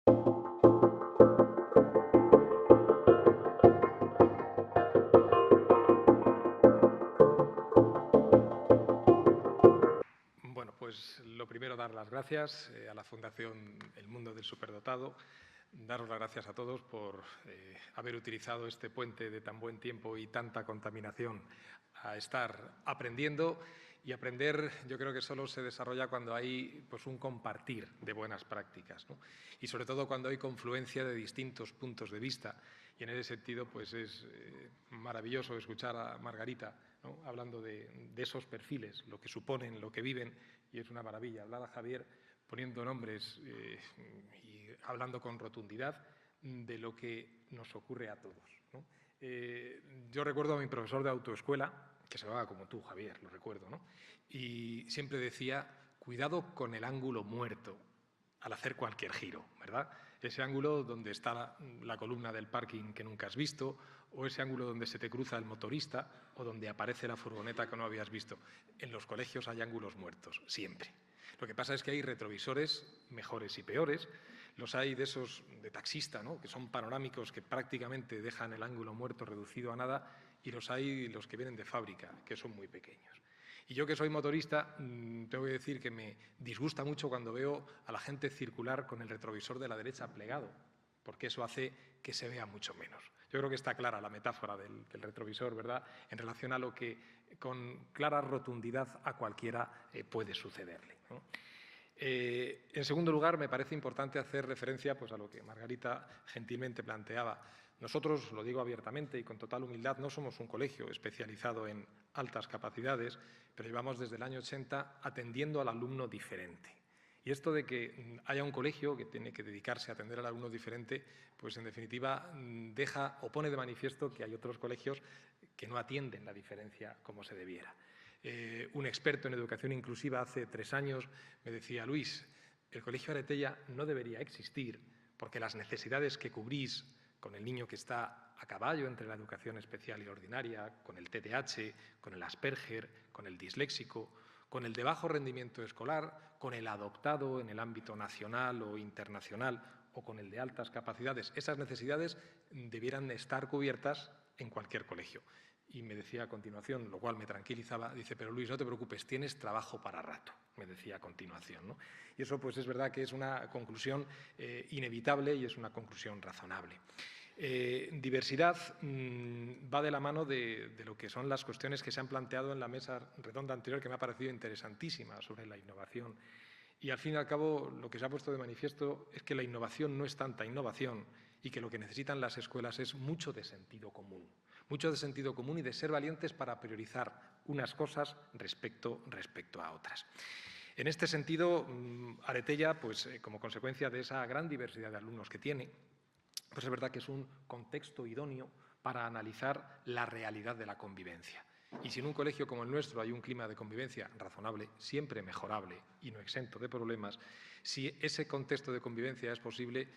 Bueno, pues lo primero, dar las gracias a la Fundación El Mundo del Superdotado. Daros las gracias a todos por haber utilizado este puente de tan buen tiempo y tanta contaminación a estar aprendiendo. Y aprender, yo creo que solo se desarrolla cuando hay pues, un compartir de buenas prácticas, ¿no? Y sobre todo cuando hay confluencia de distintos puntos de vista. Y en ese sentido, pues es maravilloso escuchar a Margarita, ¿no?, hablando de esos perfiles, lo que suponen, lo que viven, y es una maravilla. Hablar a Javier poniendo nombres y hablando con rotundidad de lo que nos ocurre a todos, ¿no? Yo recuerdo a mi profesor de autoescuela, que se llamaba como tú, Javier, lo recuerdo, ¿no? Y siempre decía, cuidado con el ángulo muerto al hacer cualquier giro, ¿verdad? Ese ángulo donde está la columna del parking que nunca has visto, o ese ángulo donde se te cruza el motorista, o donde aparece la furgoneta que no habías visto. En los colegios hay ángulos muertos, siempre. Lo que pasa es que hay retrovisores mejores y peores. Los hay de esos de taxista, ¿no?, que son panorámicos, que prácticamente dejan el ángulo muerto reducido a nada, y los hay los que vienen de fábrica, que son muy pequeños. Y yo, que soy motorista, tengo que decir que me disgusta mucho cuando veo a la gente circular con el retrovisor de la derecha plegado, porque eso hace que se vea mucho menos. Yo creo que está clara la metáfora del retrovisor, ¿verdad?, en relación a lo que con clara rotundidad a cualquiera puede sucederle, ¿no? En segundo lugar, me parece importante hacer referencia pues, a lo que Margarita gentilmente planteaba. Nosotros, lo digo abiertamente y con total humildad, no somos un colegio especializado en altas capacidades, pero llevamos desde el año 80 atendiendo al alumno diferente. Y esto de que haya un colegio que tiene que dedicarse a atender al alumno diferente, pues en definitiva deja o pone de manifiesto que hay otros colegios que no atienden la diferencia como se debiera. Un experto en educación inclusiva hace 3 años me decía, Luis, el Colegio Aretella no debería existir porque las necesidades que cubrís con el niño que está a caballo entre la educación especial y la ordinaria, con el TDAH, con el Asperger, con el disléxico, con el de bajo rendimiento escolar, con el adoptado en el ámbito nacional o internacional o con el de altas capacidades, esas necesidades debieran estar cubiertas en cualquier colegio. Y me decía a continuación, lo cual me tranquilizaba, dice, pero Luis, no te preocupes, tienes trabajo para rato, me decía a continuación, ¿no? Y eso pues es verdad que es una conclusión inevitable y es una conclusión razonable. Diversidad va de la mano de lo que son las cuestiones que se han planteado en la mesa redonda anterior, que me ha parecido interesantísima, sobre la innovación. Y al fin y al cabo lo que se ha puesto de manifiesto es que la innovación no es tanta innovación y que lo que necesitan las escuelas es mucho de sentido común. Mucho de sentido común y de ser valientes para priorizar unas cosas respecto a otras. En este sentido, Aretella, pues, como consecuencia de esa gran diversidad de alumnos que tiene, pues es verdad que es un contexto idóneo para analizar la realidad de la convivencia. Y si en un colegio como el nuestro hay un clima de convivencia razonable, siempre mejorable y no exento de problemas, si ese contexto de convivencia es posible,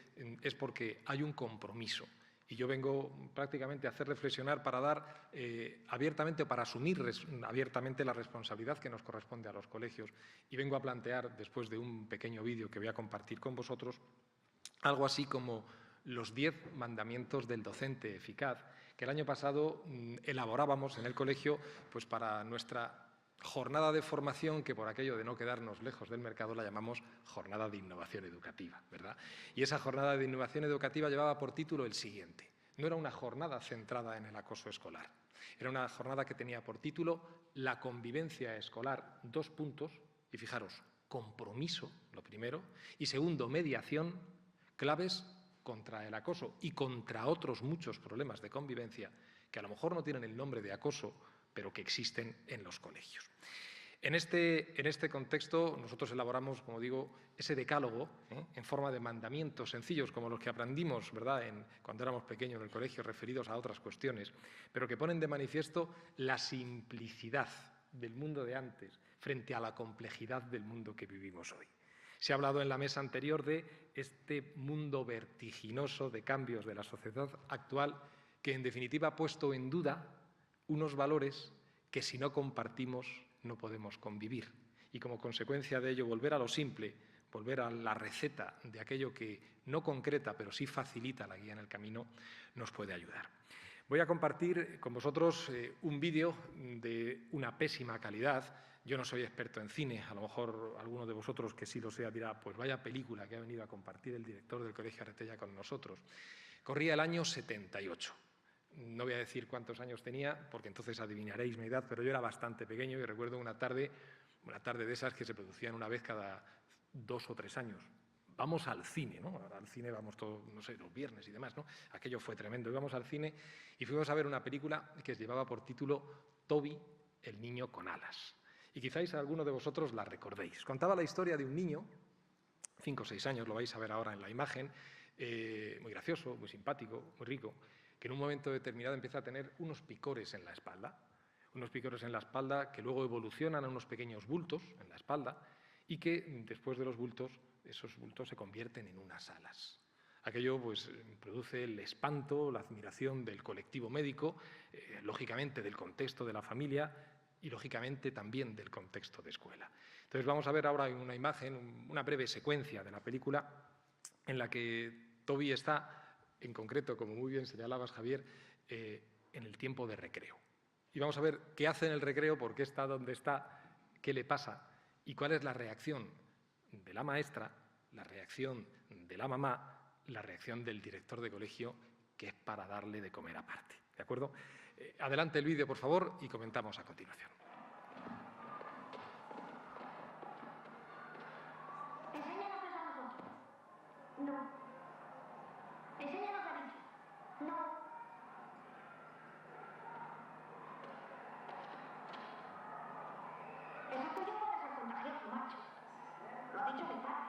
es porque hay un compromiso. Y yo vengo prácticamente a hacer reflexionar para dar abiertamente, para asumir abiertamente la responsabilidad que nos corresponde a los colegios. Y vengo a plantear, después de un pequeño vídeo que voy a compartir con vosotros, algo así como los 10 mandamientos del docente eficaz, que el año pasado elaborábamos en el colegio pues para nuestra jornada de formación, que por aquello de no quedarnos lejos del mercado la llamamos jornada de innovación educativa, ¿verdad? Y esa jornada de innovación educativa llevaba por título el siguiente. No era una jornada centrada en el acoso escolar. Era una jornada que tenía por título la convivencia escolar, 2 puntos, y fijaros, compromiso, lo primero, y segundo, mediación, claves contra el acoso y contra otros muchos problemas de convivencia que a lo mejor no tienen el nombre de acoso, pero que existen en los colegios. En este contexto, nosotros elaboramos, como digo, ese decálogo en forma de mandamientos sencillos, como los que aprendimos, ¿verdad?, cuando éramos pequeños en el colegio, referidos a otras cuestiones, pero que ponen de manifiesto la simplicidad del mundo de antes frente a la complejidad del mundo que vivimos hoy. Se ha hablado en la mesa anterior de este mundo vertiginoso de cambios de la sociedad actual que, en definitiva, ha puesto en duda unos valores que, si no compartimos, no podemos convivir. Y, como consecuencia de ello, volver a lo simple, volver a la receta de aquello que no concreta, pero sí facilita la guía en el camino, nos puede ayudar. Voy a compartir con vosotros un vídeo de una pésima calidad. Yo no soy experto en cine, a lo mejor alguno de vosotros que sí lo sea dirá, pues vaya película que ha venido a compartir el director del Colegio Arretella con nosotros. Corría el año 78. No voy a decir cuántos años tenía, porque entonces adivinaréis mi edad, pero yo era bastante pequeño y recuerdo una tarde de esas que se producían una vez cada 2 o 3 años. Vamos al cine, ¿no? Ahora al cine vamos todos, no sé, los viernes y demás, ¿no? Aquello fue tremendo. Íbamos al cine y fuimos a ver una película que llevaba por título Toby, el niño con alas. Y quizás alguno de vosotros la recordéis. Contaba la historia de un niño, 5 o 6 años, lo vais a ver ahora en la imagen, muy gracioso, muy simpático, muy rico, que en un momento determinado empieza a tener unos picores en la espalda que luego evolucionan a unos pequeños bultos en la espalda y que después de los bultos, esos bultos se convierten en unas alas. Aquello pues, produce el espanto, la admiración del colectivo médico, lógicamente del contexto de la familia y lógicamente también del contexto de escuela. Entonces vamos a ver ahora en una imagen, una breve secuencia de la película en la que Toby está, en concreto, como muy bien señalabas, Javier, en el tiempo de recreo. Y vamos a ver qué hace en el recreo, por qué está donde está, qué le pasa y cuál es la reacción de la maestra, la reacción de la mamá, la reacción del director de colegio, que es para darle de comer aparte. ¿De acuerdo? Adelante el vídeo, por favor, y comentamos a continuación. Enséñanos eso a nosotros. No. Enséñanos a dicho. No. Esa tuya puede ser contagioso, macho. Lo ha dicho mi padre.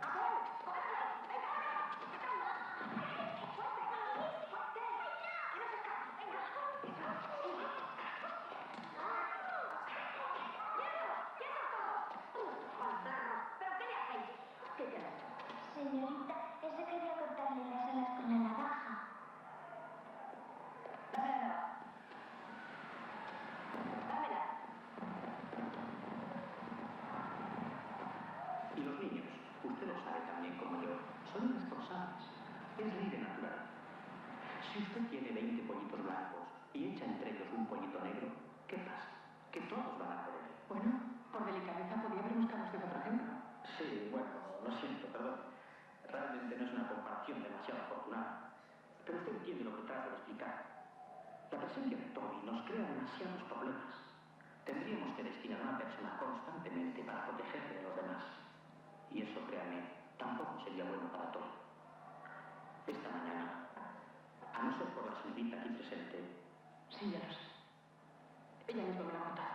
¡Abel! ¡Cógelo! ¡Venga! ¡Fuerte! ¡Fuerte! ¡Tienes que estar! ¡Venga! ¿Pero qué le hacéis? ¿Qué queréis? Señorita, es que quería cortarle las alas con la navaja. Dame la navaja. Dámela. Y los niños, usted lo sabe también como yo, son irresponsables. Es ley de naturaleza. Si usted tiene 20 pollitos blancos y echa entre ellos un pollito negro, ¿qué pasa? Que todos van a por él. Bueno, por delicadeza podía haber buscado usted otro ejemplo. Sí, bueno, lo siento, perdón. Realmente no es una comparación demasiado afortunada. Pero usted entiende lo que trato de explicar. La presencia de Toby nos crea demasiados problemas. Tendríamos que destinar a una persona constantemente para protegerle de los demás. Y eso, créanme, tampoco sería bueno para Toby. Esta mañana, a no ser por la señorita aquí presente, Sí, ya lo sé. Ella misma me lo ha contado.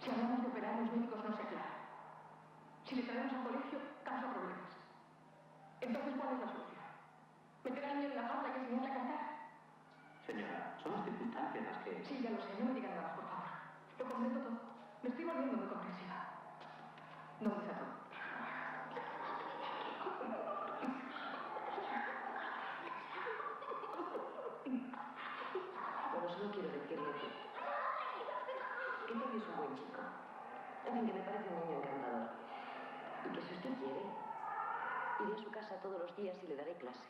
Si hablamos de operar, los médicos no se aclaran. Si le traemos al colegio, causa problemas. Entonces, ¿cuál es la solución? ¿Meter al niño en la jaula y enseñarle a cantar? señora, son las circunstancias las que... Sí, ya lo sé. No me diga nada más, por favor. Lo comprendo todo. Me estoy volviendo muy comprensiva. ¿Dónde está todo? Bueno, solo quiero decirle que Toby es un buen chico. En fin, que me parece un niño encantador. Y que si usted quiere, iré a su casa todos los días y le daré clase.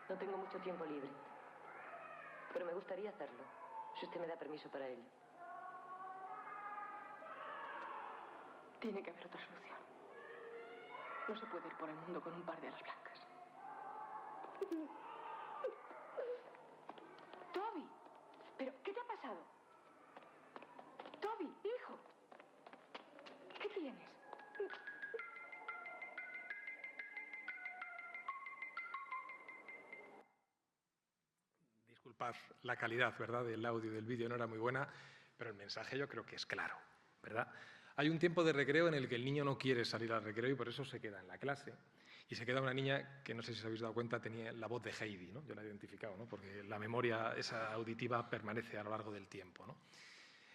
No tengo mucho tiempo libre. Pero me gustaría hacerlo, si usted me da permiso para ello. Tiene que haber otra solución. No se puede ir por el mundo con un par de alas blancas. Toby, ¿pero qué te ha pasado? Toby, hijo. ¿Qué tienes? Disculpad la calidad, ¿verdad?, del audio y del vídeo no era muy buena, pero el mensaje yo creo que es claro, ¿verdad? Hay un tiempo de recreo en el que el niño no quiere salir al recreo y por eso se queda en la clase. Y se queda una niña que, no sé si os habéis dado cuenta, tenía la voz de Heidi, ¿no? Yo la he identificado, ¿no? Porque la memoria esa auditiva permanece a lo largo del tiempo, ¿no?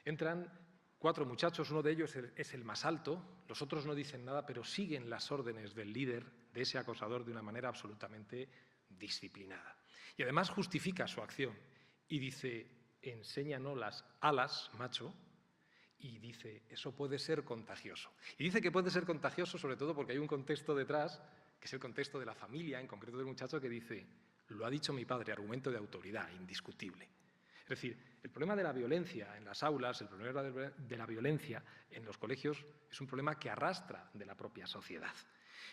Entran 4 muchachos, uno de ellos es el más alto, los otros no dicen nada, pero siguen las órdenes del líder, de ese acosador, de una manera absolutamente disciplinada. Y además justifica su acción y dice, enséñanos las alas, macho, Y dice, eso puede ser contagioso. Y dice que puede ser contagioso sobre todo porque hay un contexto detrás, que es el contexto de la familia, en concreto del muchacho, que dice, lo ha dicho mi padre, argumento de autoridad, indiscutible. Es decir, el problema de la violencia en las aulas, el problema de la violencia en los colegios es un problema que arrastra de la propia sociedad.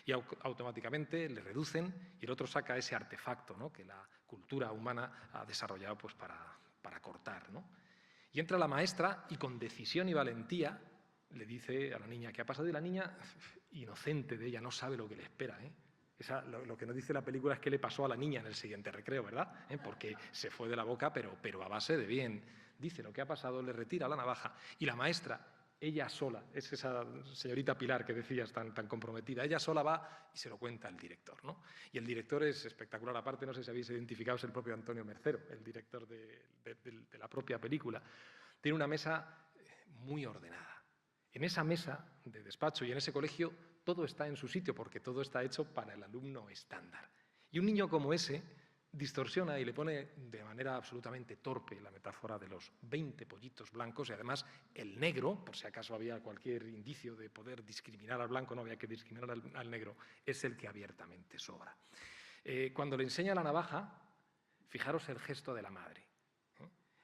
Y automáticamente le reducen y el otro saca ese artefacto, ¿no?, que la cultura humana ha desarrollado pues, para cortar, ¿no? Y entra la maestra y con decisión y valentía le dice a la niña qué ha pasado y la niña, inocente de ella, no sabe lo que le espera, ¿eh? Lo que nos dice la película es qué le pasó a la niña en el siguiente recreo, ¿verdad? Porque se fue de la boca, pero a base de bien. Dice lo que ha pasado, le retira la navaja y la maestra, ella sola, es esa señorita Pilar que decías tan comprometida, ella sola va y se lo cuenta al director, ¿no? Y el director es espectacular, aparte, no sé si habéis identificado, es el propio Antonio Mercero, el director de la propia película. Tiene una mesa muy ordenada. En esa mesa de despacho y en ese colegio todo está en su sitio porque todo está hecho para el alumno estándar. Y un niño como ese distorsiona y le pone de manera absolutamente torpe la metáfora de los 20 pollitos blancos y además el negro, por si acaso había cualquier indicio de poder discriminar al blanco, no había que discriminar al negro, es el que abiertamente sobra. Cuando le enseña la navaja, fijaros el gesto de la madre.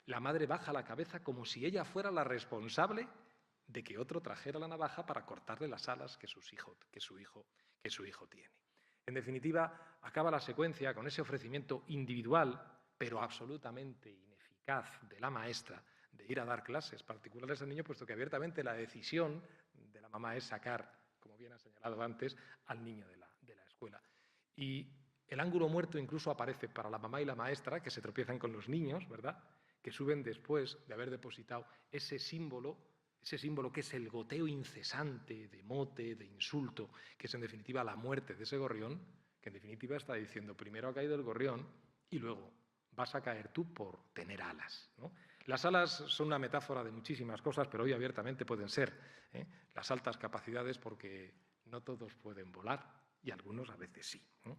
La madre baja la cabeza como si ella fuera la responsable de que otro trajera la navaja para cortarle las alas que su hijo tiene. En definitiva, acaba la secuencia con ese ofrecimiento individual, pero absolutamente ineficaz de la maestra, de ir a dar clases particulares al niño, puesto que abiertamente la decisión de la mamá es sacar, como bien ha señalado antes, al niño de la escuela. Y el ángulo muerto incluso aparece para la mamá y la maestra, que se tropiezan con los niños, ¿verdad?, que suben después de haber depositado ese símbolo que es el goteo incesante de mote, de insulto, que es en definitiva la muerte de ese gorrión, que en definitiva está diciendo, primero ha caído el gorrión y luego vas a caer tú por tener alas, ¿no? Las alas son una metáfora de muchísimas cosas, pero hoy abiertamente pueden ser las altas capacidades, porque no todos pueden volar y algunos a veces sí, ¿no?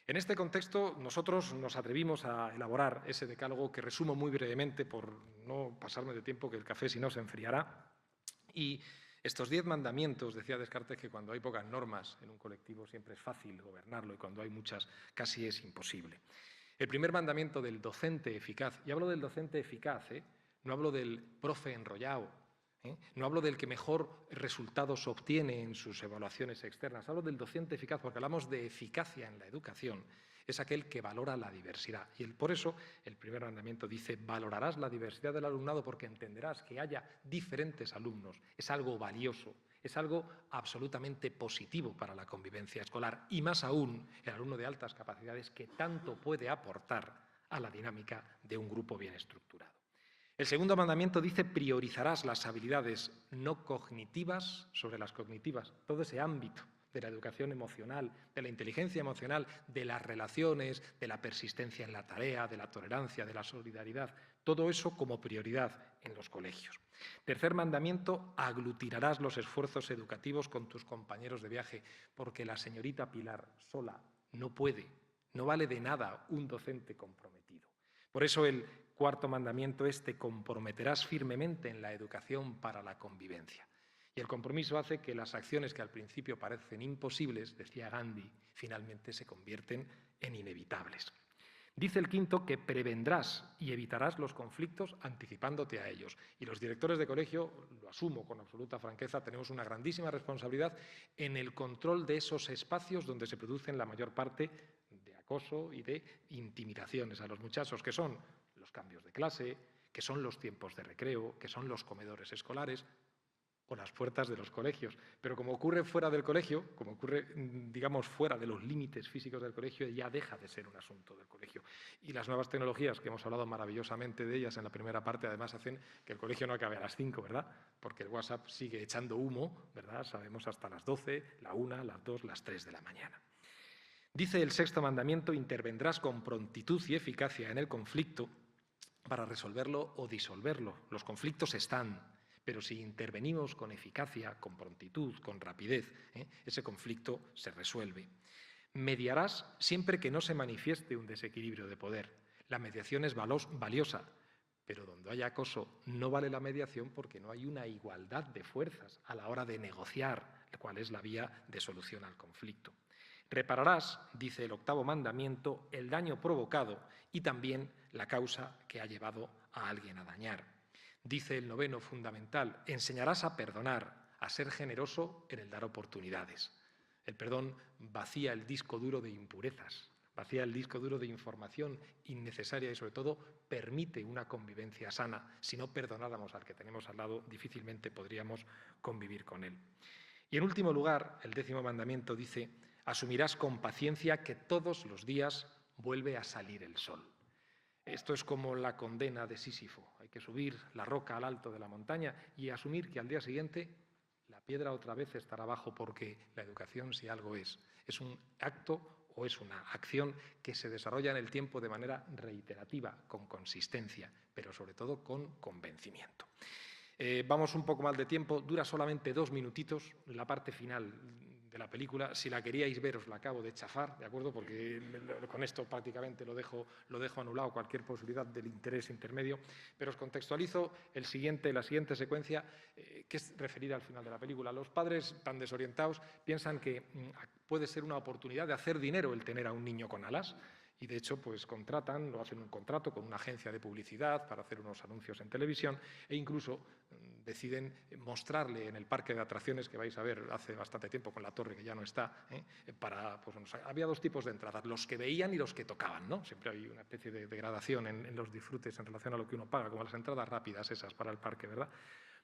En este contexto, nosotros nos atrevimos a elaborar ese decálogo que resumo muy brevemente por no pasarme de tiempo, que el café si no se enfriará. Y estos 10 mandamientos, decía Descartes, que cuando hay pocas normas en un colectivo siempre es fácil gobernarlo y cuando hay muchas casi es imposible. El primer mandamiento del docente eficaz, y hablo del docente eficaz, no hablo del profe enrollado, no hablo del que mejor resultados obtiene en sus evaluaciones externas, hablo del docente eficaz porque hablamos de eficacia en la educación, es aquel que valora la diversidad. Y por eso el primer mandamiento dice, valorarás la diversidad del alumnado porque entenderás que haya diferentes alumnos. Es algo valioso, es algo absolutamente positivo para la convivencia escolar y más aún el alumno de altas capacidades que tanto puede aportar a la dinámica de un grupo bien estructurado. El segundo mandamiento dice, priorizarás las habilidades no cognitivas sobre las cognitivas, todo ese ámbito de la educación emocional, de la inteligencia emocional, de las relaciones, de la persistencia en la tarea, de la tolerancia, de la solidaridad, todo eso como prioridad en los colegios. Tercer mandamiento, aglutinarás los esfuerzos educativos con tus compañeros de viaje, porque la señorita Pilar sola no puede, no vale de nada un docente comprometido. Por eso el cuarto mandamiento es, te comprometerás firmemente en la educación para la convivencia. Y el compromiso hace que las acciones que al principio parecen imposibles, decía Gandhi, finalmente se convierten en inevitables. Dice el quinto que prevendrás y evitarás los conflictos anticipándote a ellos. Y los directores de colegio, lo asumo con absoluta franqueza, tenemos una grandísima responsabilidad en el control de esos espacios donde se producen la mayor parte de acoso y de intimidaciones a los muchachos, que son los cambios de clase, que son los tiempos de recreo, que son los comedores escolares o las puertas de los colegios. Pero como ocurre fuera del colegio, como ocurre, digamos, fuera de los límites físicos del colegio, ya deja de ser un asunto del colegio. Y las nuevas tecnologías, que hemos hablado maravillosamente de ellas en la primera parte, además hacen que el colegio no acabe a las 5, ¿verdad? Porque el WhatsApp sigue echando humo, ¿verdad? Sabemos hasta las 12, la 1, las 2, las 3 de la mañana. Dice el sexto mandamiento, intervendrás con prontitud y eficacia en el conflicto para resolverlo o disolverlo. Los conflictos están, pero si intervenimos con eficacia, con prontitud, con rapidez, ese conflicto se resuelve. Mediarás siempre que no se manifieste un desequilibrio de poder. La mediación es valiosa, Pero donde hay acoso no vale la mediación porque no hay una igualdad de fuerzas a la hora de negociar cuál es la vía de solución al conflicto. Repararás, dice el 8º mandamiento, el daño provocado y también la causa que ha llevado a alguien a dañar. Dice el 9º fundamental, enseñarás a perdonar, a ser generoso en el dar oportunidades. El perdón vacía el disco duro de impurezas, vacía el disco duro de información innecesaria y, sobre todo, permite una convivencia sana. Si no perdonáramos al que tenemos al lado, difícilmente podríamos convivir con él. Y, en último lugar, el 10º mandamiento dice, asumirás con paciencia que todos los días vuelve a salir el sol. Esto es como la condena de Sísifo. Hay que subir la roca al alto de la montaña y asumir que al día siguiente la piedra otra vez estará abajo, porque la educación, si algo es un acto o es una acción que se desarrolla en el tiempo de manera reiterativa, con consistencia, pero sobre todo con convencimiento. Vamos un poco mal de tiempo, dura solamente 2 minutitos la parte final de la película. Si la queríais ver, os la acabo de chafar, ¿de acuerdo? Porque con esto prácticamente lo dejo anulado cualquier posibilidad del interés intermedio. Pero os contextualizo la siguiente secuencia, que es referida al final de la película. Los padres, tan desorientados, piensan que puede ser una oportunidad de hacer dinero el tener a un niño con alas. Y, de hecho, pues hacen un contrato con una agencia de publicidad para hacer unos anuncios en televisión e incluso deciden mostrarle en el parque de atracciones que vais a ver hace bastante tiempo con la torre que ya no está, había 2 tipos de entradas, los que veían y los que tocaban, ¿no? Siempre hay una especie de degradación en los disfrutes en relación a lo que uno paga, como las entradas rápidas esas para el parque, ¿verdad?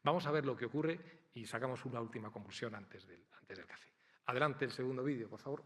Vamos a ver lo que ocurre y sacamos una última conclusión antes del café. Adelante el segundo vídeo, por favor.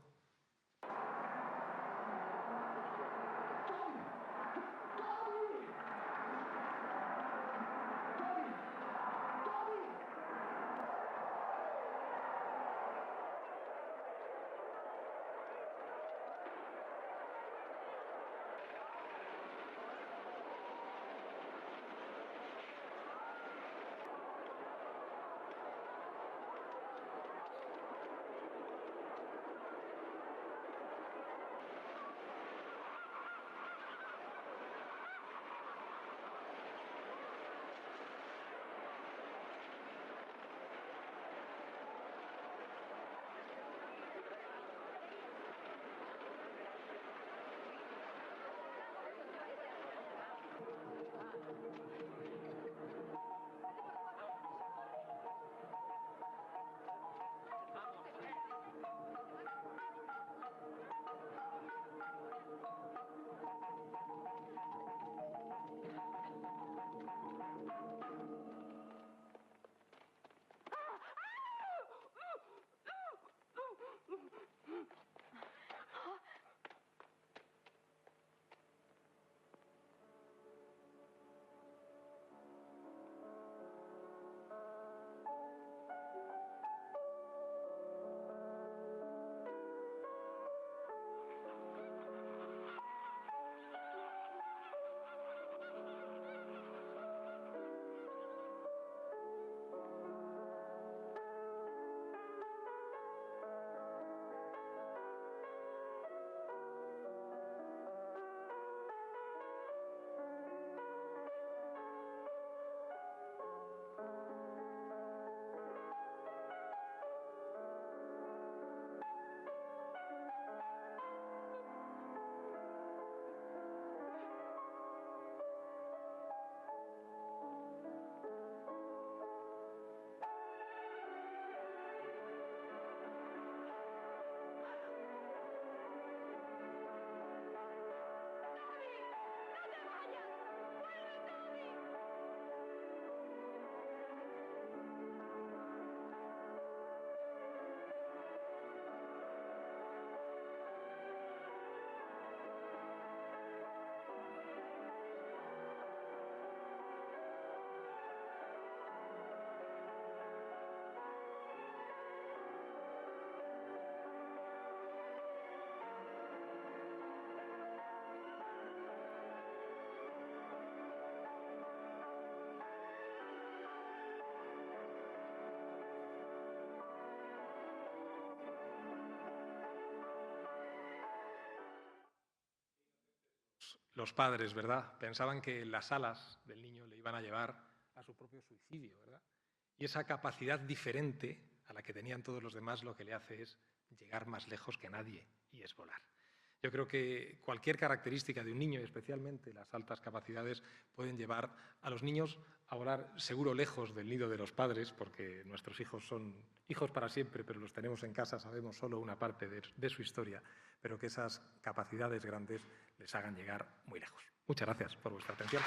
los padres, ¿verdad? Pensaban que las alas del niño le iban a llevar a su propio suicidio, ¿verdad? Y esa capacidad diferente a la que tenían todos los demás lo que le hace es llegar más lejos que nadie, y es volar. Yo creo que cualquier característica de un niño, y especialmente las altas capacidades, pueden llevar a los niños a volar seguro lejos del nido de los padres, porque nuestros hijos son hijos para siempre, pero los tenemos en casa, sabemos solo una parte de su historia, pero que esas capacidades grandes les hagan llegar muy lejos. Muchas gracias por vuestra atención.